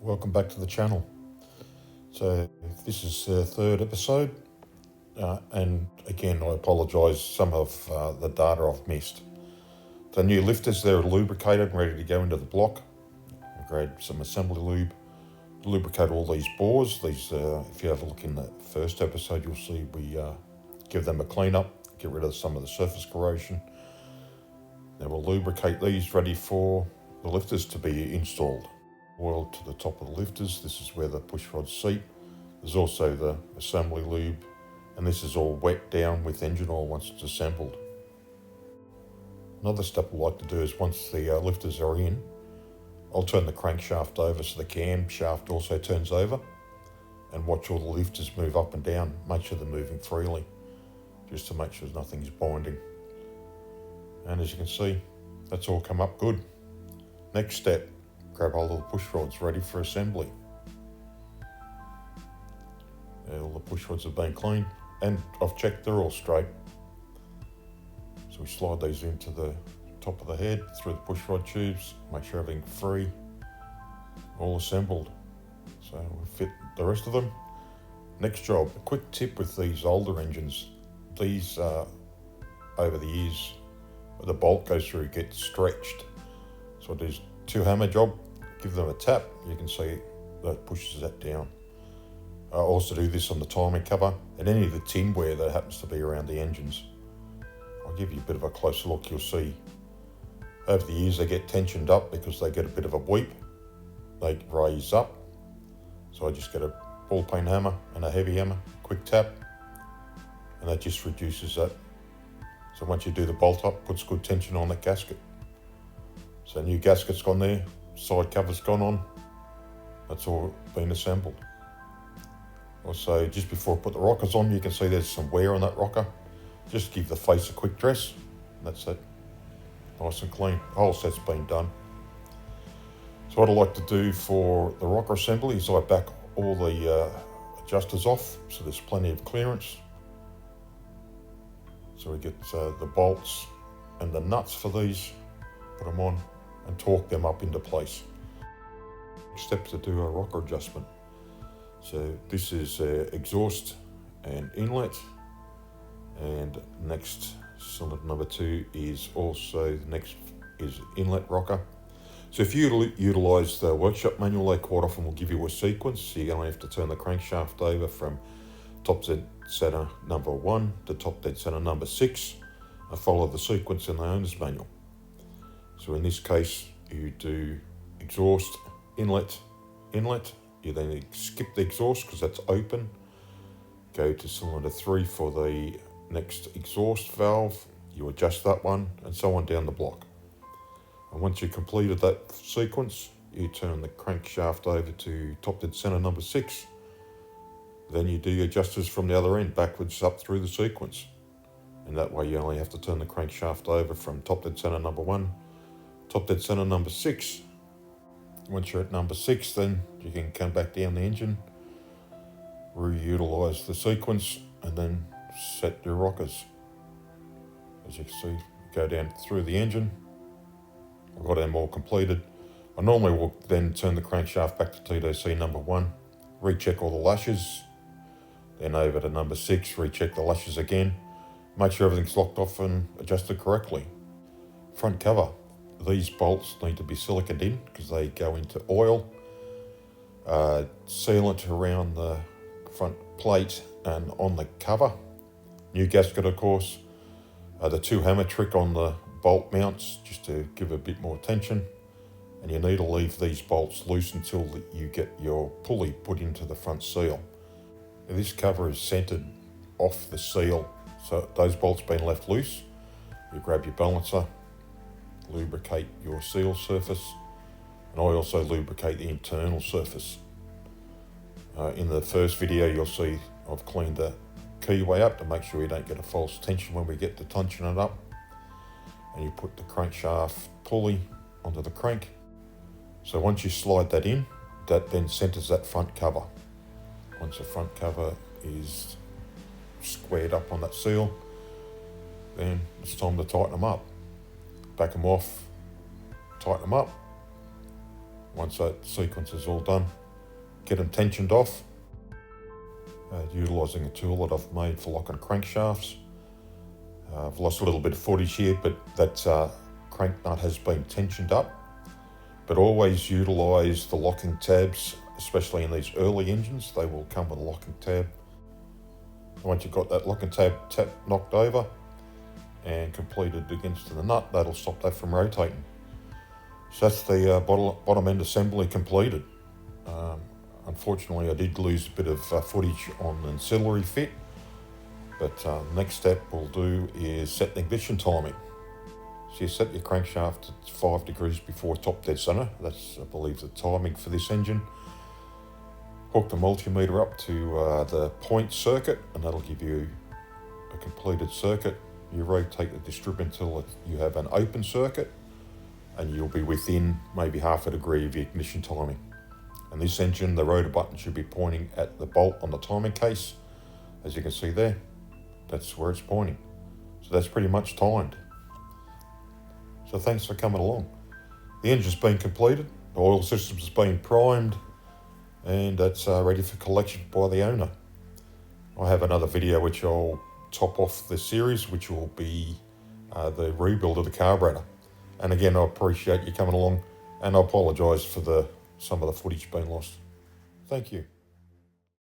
Welcome back to the channel. So this is the third episode, and again I apologise some of the data I've missed. The new lifters, they're lubricated and ready to go into the block. I grabbed some assembly lube, lubricate all these bores. These, if you have a look in the first episode, you'll see we give them a clean up, get rid of some of the surface corrosion. Now we'll lubricate these ready for the lifters to be installed. Oil to the top of the lifters. This is where the push rods seat. There's also the assembly lube, and this is all wet down with engine oil once it's assembled. Another step I like to do is once the lifters are in, I'll turn the crankshaft over so the cam shaft also turns over, and watch all the lifters move up and down. Make sure they're moving freely, just to make sure nothing's binding. And as you can see, that's all come up good. Next step, grab hold of the push rods ready for assembly. All the push rods have been cleaned, and I've checked they're all straight. So we slide these into the top of the head through the push rod tubes, make sure everything's free, all assembled. So we fit the rest of them. Next job, a quick tip with these older engines. These over the years, the bolt goes through, gets stretched. So it is two hammer job. Give them a tap, you can see that pushes that down. I also do this on the timing cover and any of the tinware that happens to be around the engines. I'll give you a bit of a closer look. You'll see over the years they get tensioned up because they get a bit of a weep. They raise up. So I just get a ball peen hammer and a heavy hammer, quick tap, and that just reduces that. So once you do the bolt up, puts good tension on that gasket. So new gasket's gone there. Side cover's gone on. That's all been assembled. Also, just before I put the rockers on, you can see there's some wear on that rocker. Just give the face a quick dress. That's it. Nice and clean. The whole set's been done. So what I like to do for the rocker assembly is I back all the adjusters off, so there's plenty of clearance. So we get the bolts and the nuts for these, put them on, and torque them up into place. Steps to do a rocker adjustment. So this is exhaust and inlet, and next cylinder number 2 is also, the next is inlet rocker. So if you utilise the workshop manual, they quite often will give you a sequence. So you're going to have to turn the crankshaft over from top dead center number 1 to top dead center number 6 and follow the sequence in the owner's manual. So in this case, you do exhaust, inlet, inlet. You then skip the exhaust because that's open. Go to cylinder 3 for the next exhaust valve. You adjust that one and so on down the block. And once you've completed that sequence, you turn the crankshaft over to top dead center number 6. Then you do your adjusters from the other end, backwards up through the sequence. And that way you only have to turn the crankshaft over from top dead center number 1, top dead center number 6. Once you're at number 6, then you can come back down the engine, re-utilise the sequence, and then set your rockers. As you can see, go down through the engine. I've got them all completed. I normally will then turn the crankshaft back to TDC number 1, recheck all the lashes, then over to number 6, recheck the lashes again, make sure everything's locked off and adjusted correctly. Front cover. These bolts need to be siliconed in because they go into oil. Sealant around the front plate and on the cover. New gasket, of course. The 2 hammer trick on the bolt mounts just to give a bit more tension. And you need to leave these bolts loose until you get your pulley put into the front seal. Now, this cover is centered off the seal, so those bolts being left loose. You grab your balancer, lubricate your seal surface, and I also lubricate the internal surface. In the first video you'll see I've cleaned the keyway up to make sure you don't get a false tension when we get to tensioning it up. And you put the crankshaft pulley onto the crank. So once you slide that in, that then centers that front cover. Once the front cover is squared up on that seal, then it's time to tighten them up. Back them off, tighten them up, Once that sequence is all done, get them tensioned off, utilising a tool that I've made for locking crankshafts. I've lost a little bit of footage here, but that crank nut has been tensioned up. But always utilise the locking tabs, especially in these early engines. They will come with a locking tab. Once you've got that locking tab knocked over and completed against the nut, that'll stop that from rotating. So that's the bottom end assembly completed. Unfortunately, I did lose a bit of footage on the ancillary fit, but the next step we'll do is set the ignition timing. So you set your crankshaft at 5 degrees before top dead center. That's, I believe, the timing for this engine. Hook the multimeter up to the point circuit, and that'll give you a completed circuit. You rotate the distributor until you have an open circuit, and you'll be within maybe half a degree of your ignition timing. And this engine, the rotor button should be pointing at the bolt on the timing case. As you can see there, that's where it's pointing. So that's pretty much timed. So thanks for coming along. The engine's been completed, the oil system's been primed, and that's ready for collection by the owner. I have another video which I'll top off the series, which will be the rebuild of the carburetor. And again, I appreciate you coming along, and I apologise for some of the footage being lost. Thank you.